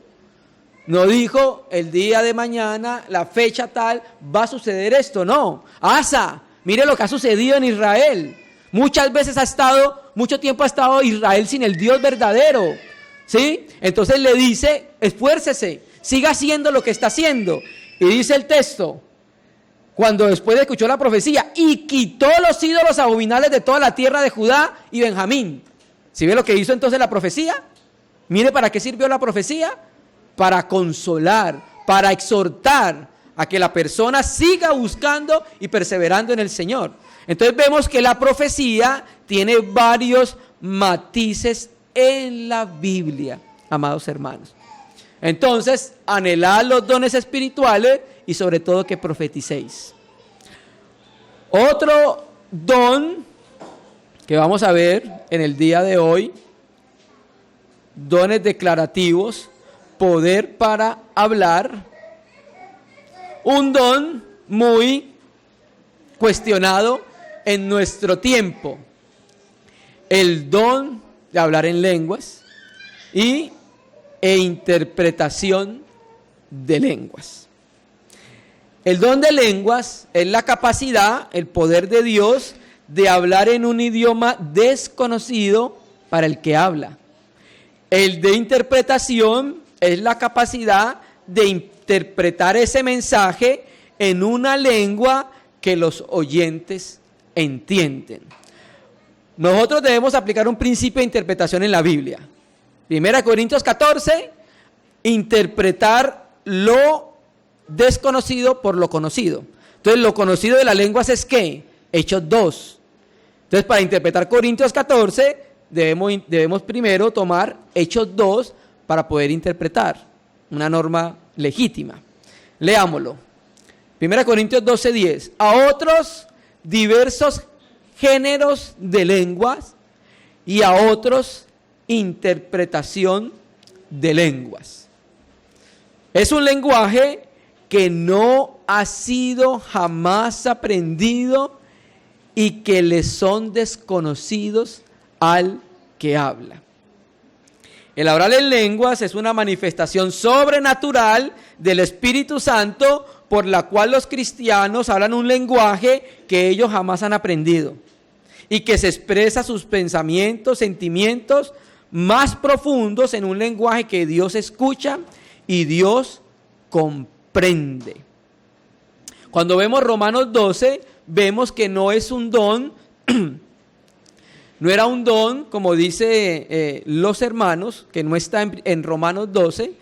No dijo el día de mañana, la fecha tal, va a suceder esto. No, Asa, mire lo que ha sucedido en Israel. Muchas veces mucho tiempo ha estado Israel sin el Dios verdadero. ¿sí? Entonces le dice, esfuércese, siga haciendo lo que está haciendo. Y dice el texto, cuando después escuchó la profecía, y quitó los ídolos abominables de toda la tierra de Judá y Benjamín. ¿Sí ve lo que hizo entonces la profecía? Mire para qué sirvió la profecía. Para consolar, para exhortar a que la persona siga buscando y perseverando en el Señor. Entonces vemos que la profecía tiene varios matices en la Biblia, amados hermanos. Entonces, anhelad los dones espirituales y sobre todo que profeticéis. Otro don que vamos a ver en el día de hoy, dones declarativos, poder para hablar, un don muy cuestionado en nuestro tiempo, el don de hablar en lenguas e interpretación de lenguas. El don de lenguas es la capacidad, el poder de Dios de hablar en un idioma desconocido para el que habla. El de interpretación es la capacidad de interpretar ese mensaje en una lengua que los oyentes entienden. Nosotros debemos aplicar un principio de interpretación en la Biblia. 1 Corintios 14, interpretar lo desconocido por lo conocido. Entonces, lo conocido de las lenguas es ¿qué? Hechos 2. Entonces, para interpretar Corintios 14, debemos primero tomar Hechos 2 para poder interpretar una norma legítima. Leámoslo. 1 Corintios 12:10. A otros diversos géneros de lenguas y a otros interpretación de lenguas. Es un lenguaje que no ha sido jamás aprendido y que le son desconocidos al que habla. El hablar en lenguas es una manifestación sobrenatural del Espíritu Santo por la cual los cristianos hablan un lenguaje que ellos jamás han aprendido y que se expresa sus pensamientos, sentimientos más profundos en un lenguaje que Dios escucha y Dios comprende. Cuando vemos Romanos 12, vemos que no es un don, no era un don, como dice los hermanos, que no está en Romanos 12,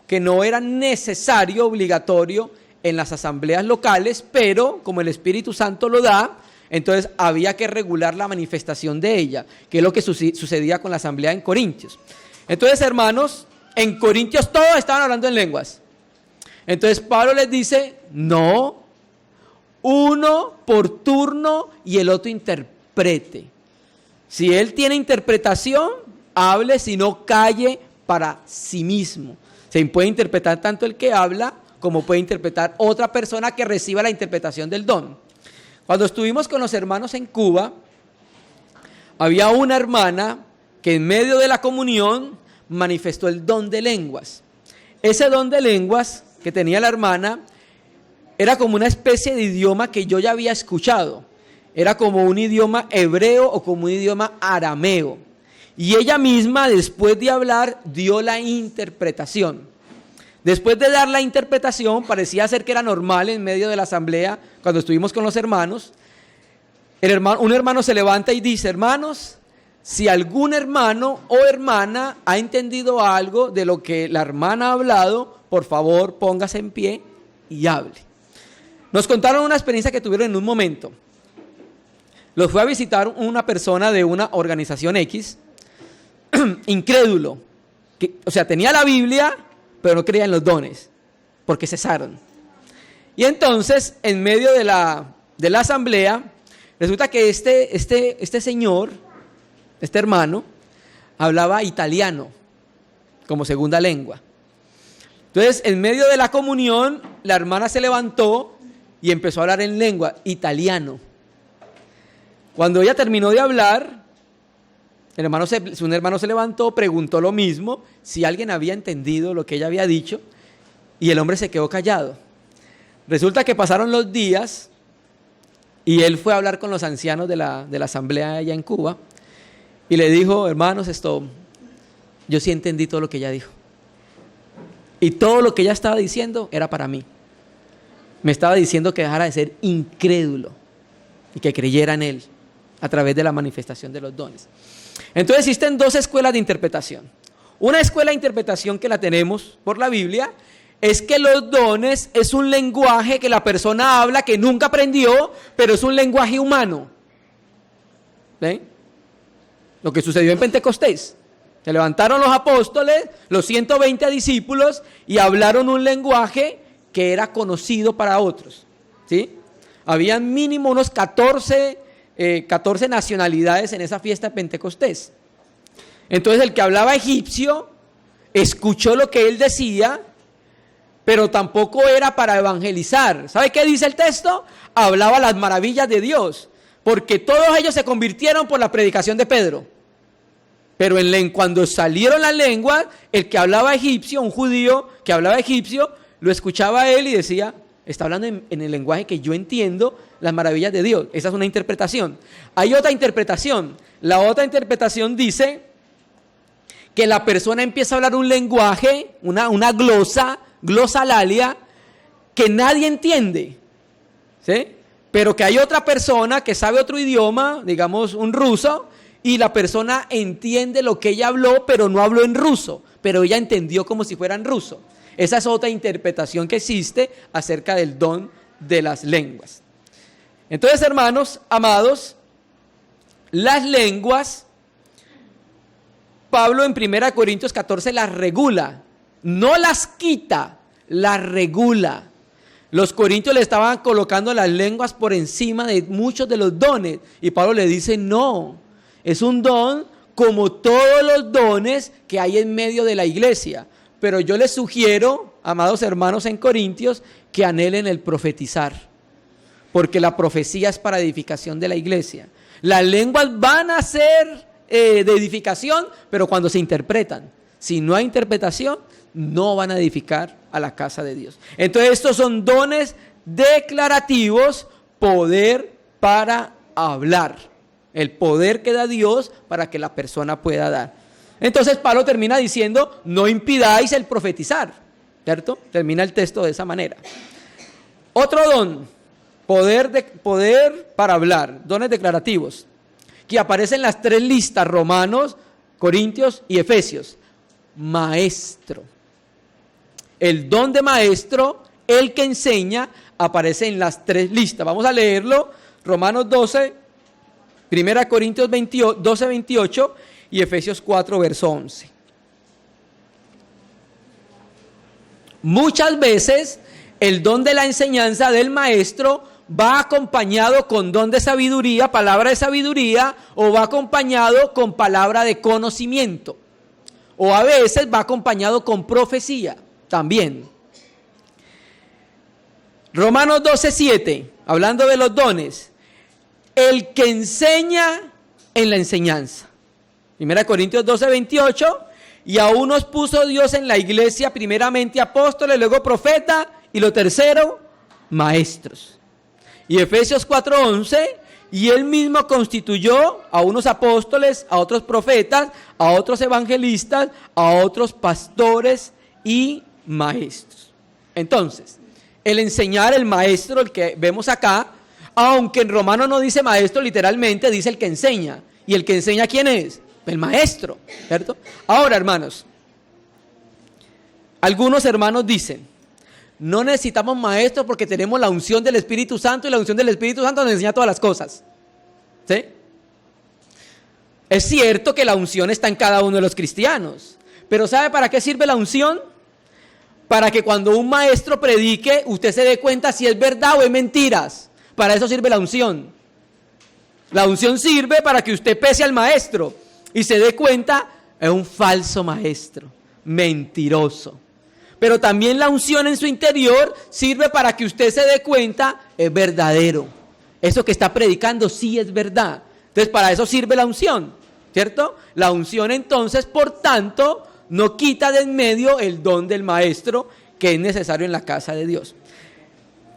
que no era necesario, obligatorio en las asambleas locales, pero como el Espíritu Santo lo da, entonces había que regular la manifestación de ella, que es lo que sucedía con la asamblea en Corintios. Entonces, hermanos, en Corintios todos estaban hablando en lenguas. Entonces Pablo les dice, no, uno por turno y el otro interprete. Si él tiene interpretación, hable, si no, calle para sí mismo. Se puede interpretar tanto el que habla como puede interpretar otra persona que reciba la interpretación del don. Cuando estuvimos con los hermanos en Cuba, había una hermana que en medio de la comunión manifestó el don de lenguas. Ese don de lenguas que tenía la hermana era como una especie de idioma que yo ya había escuchado. Era como un idioma hebreo o como un idioma arameo. Y ella misma, después de hablar, dio la interpretación. Después de dar la interpretación, parecía ser que era normal en medio de la asamblea, cuando estuvimos con los hermanos. Un hermano se levanta y dice, hermanos, si algún hermano o hermana ha entendido algo de lo que la hermana ha hablado, por favor, póngase en pie y hable. Nos contaron una experiencia que tuvieron en un momento. Los fue a visitar una persona de una organización X, incrédulo, o sea, tenía la Biblia, pero no creía en los dones, porque cesaron. Y entonces, en medio de la asamblea, resulta que este señor, este hermano, hablaba italiano como segunda lengua. Entonces, en medio de la comunión, la hermana se levantó y empezó a hablar en lengua, italiano. Cuando ella terminó de hablar, un hermano se levantó, preguntó lo mismo, si alguien había entendido lo que ella había dicho, y el hombre se quedó callado. Resulta que pasaron los días, y él fue a hablar con los ancianos de la asamblea allá en Cuba, y le dijo, hermanos, yo sí entendí todo lo que ella dijo. Y todo lo que ella estaba diciendo era para mí. Me estaba diciendo que dejara de ser incrédulo y que creyera en Él a través de la manifestación de los dones. Entonces existen dos escuelas de interpretación. Una escuela de interpretación que la tenemos por la Biblia es que los dones es un lenguaje que la persona habla que nunca aprendió, pero es un lenguaje humano. ¿Ven? Lo que sucedió en Pentecostés. Se levantaron los apóstoles, los 120 discípulos, y hablaron un lenguaje que era conocido para otros. ¿Sí? Habían mínimo unos 14 nacionalidades en esa fiesta de Pentecostés. Entonces el que hablaba egipcio escuchó lo que él decía, pero tampoco era para evangelizar. ¿Sabe qué dice el texto? Hablaba las maravillas de Dios, porque todos ellos se convirtieron por la predicación de Pedro. Pero cuando salieron las lenguas, el que hablaba egipcio, un judío que hablaba egipcio, lo escuchaba a él y decía, está hablando en el lenguaje que yo entiendo, las maravillas de Dios. Esa es una interpretación. Hay otra interpretación. La otra interpretación dice que la persona empieza a hablar un lenguaje, una glosalalia, que nadie entiende, ¿sí? Pero que hay otra persona que sabe otro idioma, digamos un ruso, y la persona entiende lo que ella habló, pero no habló en ruso, pero ella entendió como si fuera en ruso. Esa es otra interpretación que existe acerca del don de las lenguas. Entonces, hermanos, amados, las lenguas, Pablo en 1 Corintios 14 las regula, no las quita, las regula. Los corintios le estaban colocando las lenguas por encima de muchos de los dones, y Pablo le dice, no, es un don como todos los dones que hay en medio de la iglesia. Pero yo les sugiero, amados hermanos en Corintios, que anhelen el profetizar, porque la profecía es para edificación de la iglesia. Las lenguas van a ser de edificación, pero cuando se interpretan. Si no hay interpretación, no van a edificar a la casa de Dios. Entonces estos son dones declarativos, poder para hablar. El poder que da Dios para que la persona pueda dar. Entonces Pablo termina diciendo, no impidáis el profetizar, ¿cierto? Termina el texto de esa manera. Otro don, poder para hablar, dones declarativos, que aparecen en las tres listas, Romanos, Corintios y Efesios. Maestro. El don de maestro, el que enseña, aparece en las tres listas. Vamos a leerlo, Romanos 12, 1 Corintios 12, 28 y Efesios 4, verso 11. Muchas veces el don de la enseñanza del maestro va acompañado con don de sabiduría, palabra de sabiduría, o va acompañado con palabra de conocimiento, o a veces va acompañado con profecía también. Romanos 12, 7, hablando de los dones, el que enseña en la enseñanza. 1 Corintios 12, 28, y a unos puso Dios en la iglesia primeramente apóstoles, luego profetas, y lo tercero, maestros. Y Efesios 4, 11, y él mismo constituyó a unos apóstoles, a otros profetas, a otros evangelistas, a otros pastores y maestros. Entonces, el enseñar, el maestro, el que vemos acá, aunque en Romano no dice maestro literalmente, dice el que enseña. ¿Y el que enseña quién es? El maestro, ¿cierto? Ahora, hermanos, algunos hermanos dicen, no necesitamos maestros porque tenemos la unción del Espíritu Santo, y la unción del Espíritu Santo nos enseña todas las cosas. ¿Sí? Es cierto que la unción está en cada uno de los cristianos, pero ¿sabe para qué sirve la unción? Para que cuando un maestro predique, usted se dé cuenta si es verdad o es mentiras. Para eso sirve la unción. La unción sirve para que usted pese al maestro y se dé cuenta, es un falso maestro, mentiroso. Pero también la unción en su interior sirve para que usted se dé cuenta, es verdadero. Eso que está predicando sí es verdad. Entonces para eso sirve la unción, ¿cierto? La unción entonces, por tanto, no quita de en medio el don del maestro que es necesario en la casa de Dios.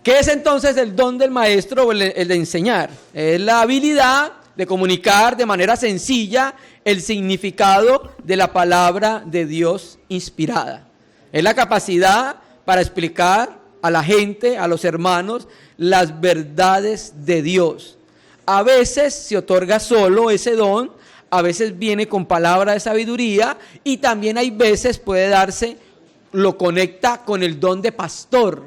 ¿Qué es entonces el don del maestro o el de enseñar? Es la habilidad, de comunicar de manera sencilla el significado de la palabra de Dios inspirada. Es la capacidad para explicar a la gente, a los hermanos, las verdades de Dios. A veces se otorga solo ese don, a veces viene con palabra de sabiduría y también hay veces puede darse, lo conecta con el don de pastor.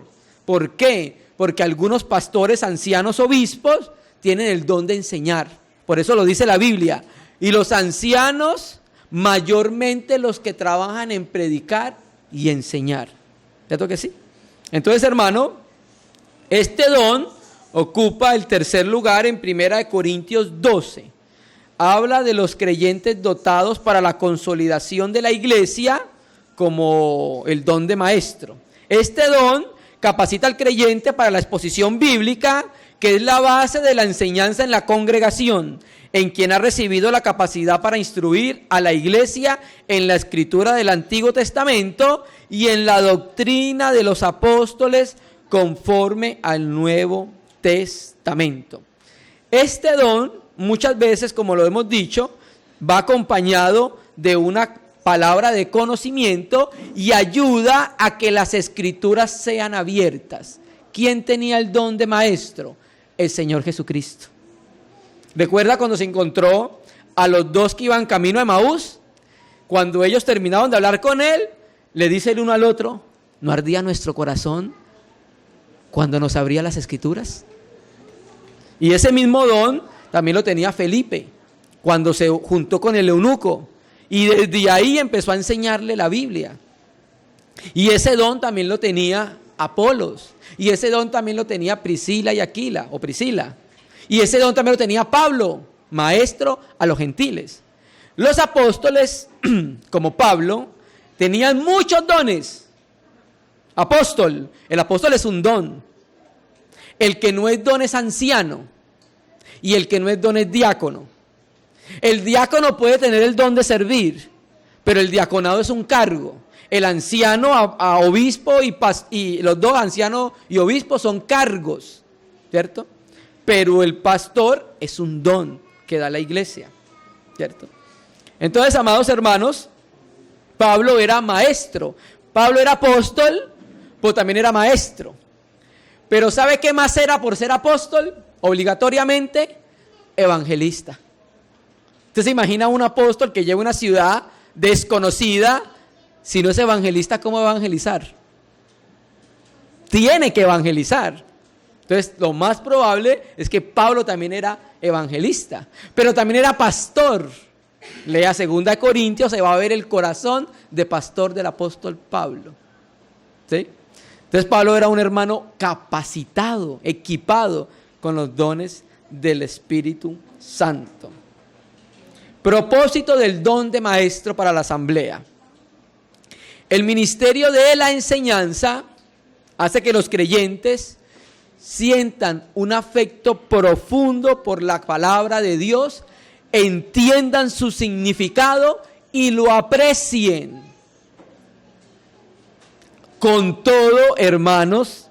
¿Por qué? Porque algunos pastores, ancianos, obispos tienen el don de enseñar. Por eso lo dice la Biblia. Y los ancianos, mayormente los que trabajan en predicar y enseñar. ¿Cierto que sí? Entonces, hermano, este don ocupa el tercer lugar en 1 Corintios 12. Habla de los creyentes dotados para la consolidación de la iglesia como el don de maestro. Este don capacita al creyente para la exposición bíblica, que es la base de la enseñanza en la congregación, en quien ha recibido la capacidad para instruir a la iglesia en la escritura del Antiguo Testamento y en la doctrina de los apóstoles conforme al Nuevo Testamento. Este don, muchas veces, como lo hemos dicho, va acompañado de una palabra de conocimiento y ayuda a que las escrituras sean abiertas. ¿Quién tenía el don de maestro? El Señor Jesucristo. ¿Recuerda cuando se encontró a los dos que iban camino a Emaús? Cuando ellos terminaron de hablar con él, le dice el uno al otro: ¿no ardía nuestro corazón cuando nos abría las escrituras? Y ese mismo don también lo tenía Felipe cuando se juntó con el eunuco y desde ahí empezó a enseñarle la Biblia. Y ese don también lo tenía Apolos, y ese don también lo tenía Priscila y Aquila, o Priscila, y ese don también lo tenía Pablo, maestro a los gentiles. Los apóstoles, como Pablo, tenían muchos dones. Apóstol, el apóstol es un don. El que no es don es anciano, y el que no es don es diácono. El diácono puede tener el don de servir, pero el diaconado es un cargo. El anciano a obispo y los dos, ancianos y obispo, son cargos, ¿cierto? Pero el pastor es un don que da la iglesia, ¿cierto? Entonces, amados hermanos, Pablo era maestro. Pablo era apóstol, pero también era maestro. Pero ¿sabe qué más era por ser apóstol? Obligatoriamente, evangelista. Usted se imagina un apóstol que llega a una ciudad desconocida. Si no es evangelista, ¿cómo evangelizar? Tiene que evangelizar. Entonces, lo más probable es que Pablo también era evangelista, pero también era pastor. Lea 2 Corintios, se va a ver el corazón de pastor del apóstol Pablo. ¿Sí? Entonces, Pablo era un hermano capacitado, equipado con los dones del Espíritu Santo. Propósito del don de maestro para la asamblea. El ministerio de la enseñanza hace que los creyentes sientan un afecto profundo por la palabra de Dios, entiendan su significado y lo aprecien. Con todo, hermanos,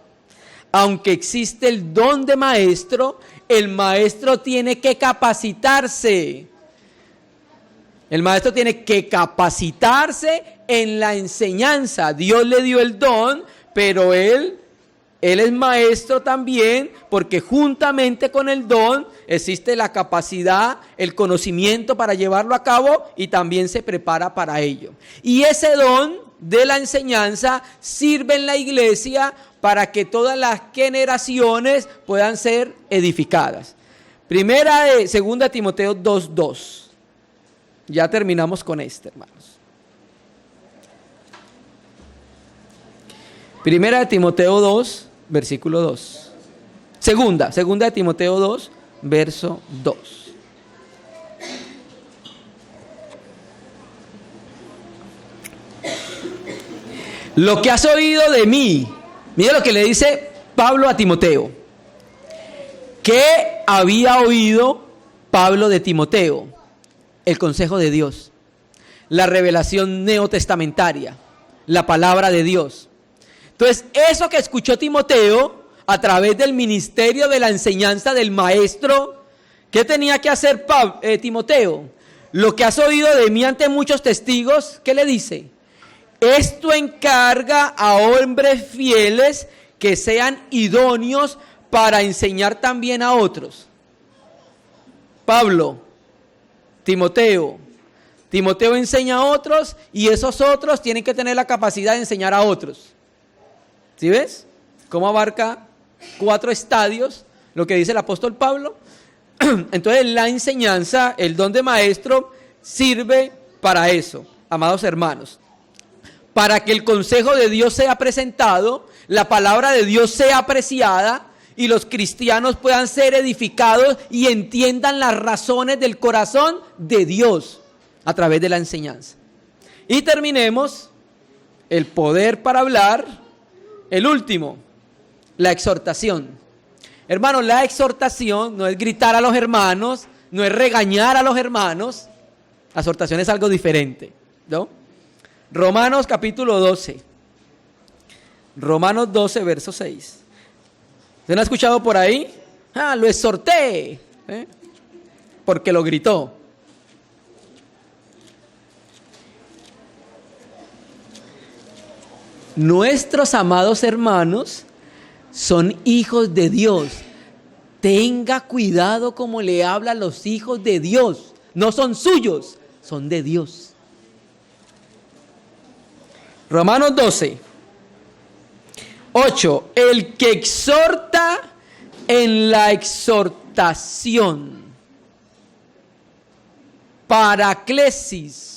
aunque existe el don de maestro, el maestro tiene que capacitarse. El maestro tiene que capacitarse en la enseñanza. Dios le dio el don, pero él es maestro también, porque juntamente con el don existe la capacidad, el conocimiento para llevarlo a cabo y también se prepara para ello. Y ese don de la enseñanza sirve en la iglesia para que todas las generaciones puedan ser edificadas. Segunda Timoteo 2:2. Ya terminamos con hermanos. Primera de Timoteo 2, versículo 2. Segunda de Timoteo 2, verso 2. Lo que has oído de mí, mira lo que le dice Pablo a Timoteo. ¿Qué había oído Pablo de Timoteo? El consejo de Dios, la revelación neotestamentaria, la palabra de Dios. Entonces, eso que escuchó Timoteo a través del ministerio de la enseñanza del maestro, ¿Qué tenía que hacer Timoteo? Lo que has oído de mí ante muchos testigos, ¿qué le dice? Esto encarga a hombres fieles que sean idóneos para enseñar también a otros. Pablo, Timoteo enseña a otros y esos otros tienen que tener la capacidad de enseñar a otros. ¿Sí ves? ¿Cómo abarca 4 estadios lo que dice el apóstol Pablo? Entonces la enseñanza, el don de maestro, sirve para eso, amados hermanos. Para que el consejo de Dios sea presentado, la palabra de Dios sea apreciada y los cristianos puedan ser edificados y entiendan las razones del corazón de Dios a través de la enseñanza. Y terminemos el poder para hablar, el último, la exhortación. Hermanos, la exhortación no es gritar a los hermanos, no es regañar a los hermanos. La exhortación es algo diferente, ¿no? Romanos capítulo 12. Romanos 12, verso 6. ¿Usted no ha escuchado por ahí? Lo exhorté, porque lo gritó. Nuestros amados hermanos son hijos de Dios. Tenga cuidado como le habla a los hijos de Dios. No son suyos, son de Dios. Romanos 12, 8. El que exhorta en la exhortación. Paraclesis.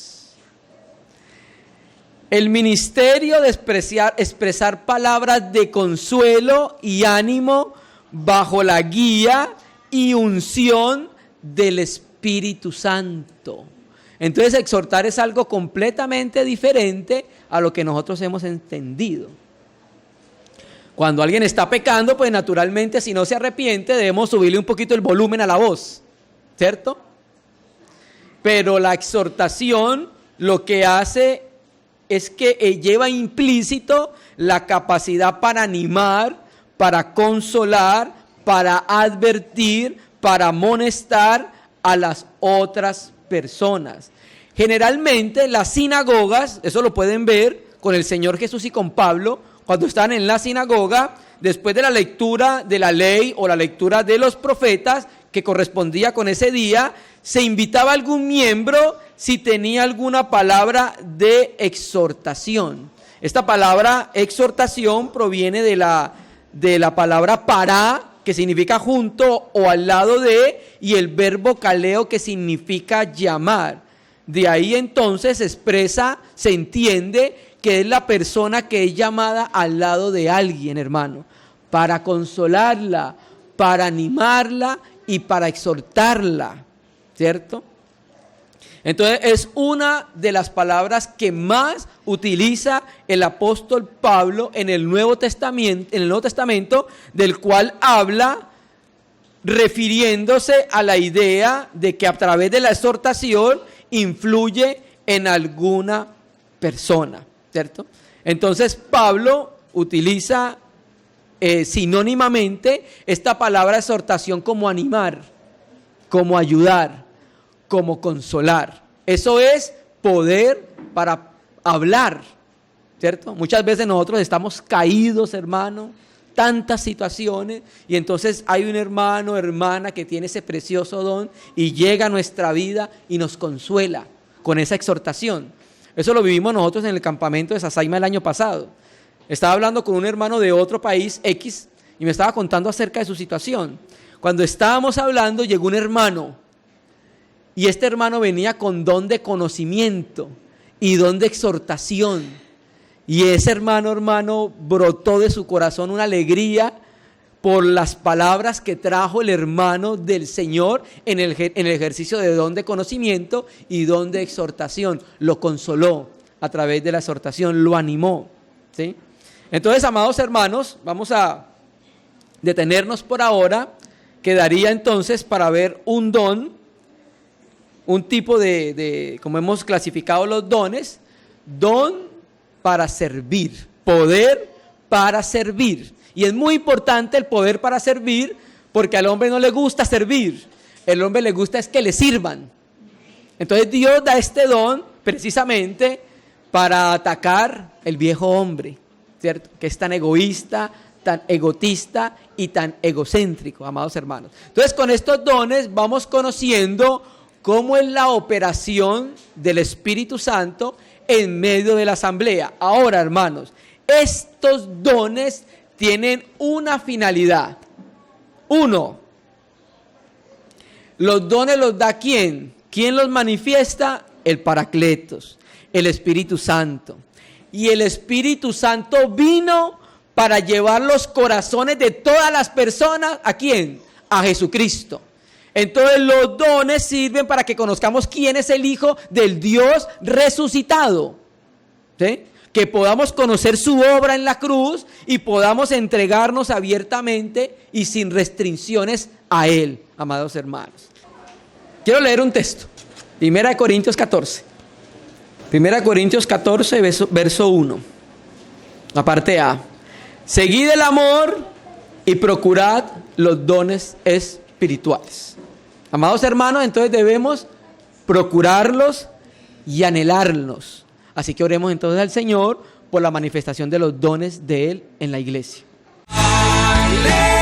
El ministerio de expresar palabras de consuelo y ánimo bajo la guía y unción del Espíritu Santo. Entonces exhortar es algo completamente diferente a lo que nosotros hemos entendido. Cuando alguien está pecando, pues naturalmente si no se arrepiente debemos subirle un poquito el volumen a la voz, ¿cierto? Pero la exhortación lo que hace es que lleva implícito la capacidad para animar, para consolar, para advertir, para amonestar a las otras personas. Generalmente las sinagogas, eso lo pueden ver con el Señor Jesús y con Pablo, cuando están en la sinagoga, después de la lectura de la ley o la lectura de los profetas que correspondía con ese día, se invitaba a algún miembro si tenía alguna palabra de exhortación. Esta palabra exhortación proviene de la palabra para, que significa junto o al lado de, y el verbo kaleo, que significa llamar. De ahí entonces se entiende que es la persona que es llamada al lado de alguien, hermano, para consolarla, para animarla y para exhortarla, ¿cierto? Entonces es una de las palabras que más utiliza el apóstol Pablo en el Nuevo Testamento, del cual habla refiriéndose a la idea de que a través de la exhortación influye en alguna persona, ¿cierto? Entonces Pablo utiliza sinónimamente esta palabra exhortación como animar, como ayudar, como consolar. Eso es poder para hablar, ¿cierto? Muchas veces nosotros estamos caídos, hermano, tantas situaciones, y entonces hay un hermano o hermana que tiene ese precioso don y llega a nuestra vida y nos consuela con esa exhortación. Eso lo vivimos nosotros en el campamento de Sasaima el año pasado. Estaba hablando con un hermano de otro país X y me estaba contando acerca de su situación. Cuando estábamos hablando, llegó un hermano, y este hermano venía con don de conocimiento y don de exhortación. Y ese hermano, brotó de su corazón una alegría por las palabras que trajo el hermano del Señor en el ejercicio de don de conocimiento y don de exhortación. Lo consoló a través de la exhortación, lo animó, ¿sí? Entonces, amados hermanos, vamos a detenernos por ahora. Quedaría entonces para ver un don, un tipo de como hemos clasificado los dones, don para servir, poder para servir. Y es muy importante el poder para servir, porque al hombre no le gusta servir. El hombre le gusta es que le sirvan. Entonces Dios da este don precisamente para atacar el viejo hombre, ¿cierto? Que es tan egoísta, tan egotista y tan egocéntrico, amados hermanos. Entonces con estos dones vamos conociendo cómo es la operación del Espíritu Santo en medio de la asamblea. Ahora, hermanos, estos dones tienen una finalidad. Uno, los dones los da ¿quién? ¿Quién los manifiesta? El Paracletos, el Espíritu Santo. Y el Espíritu Santo vino para llevar los corazones de todas las personas, ¿a quién? A Jesucristo. Entonces los dones sirven para que conozcamos quién es el Hijo del Dios resucitado, ¿sí? Que podamos conocer su obra en la cruz y podamos entregarnos abiertamente y sin restricciones a Él, amados hermanos. Quiero leer un texto, 1 Corintios 14. 1 Corintios 14, verso 1, la parte A. Seguid el amor y procurad los dones espirituales. Amados hermanos, entonces debemos procurarlos y anhelarlos. Así que oremos entonces al Señor por la manifestación de los dones de Él en la iglesia. ¡Aleluya!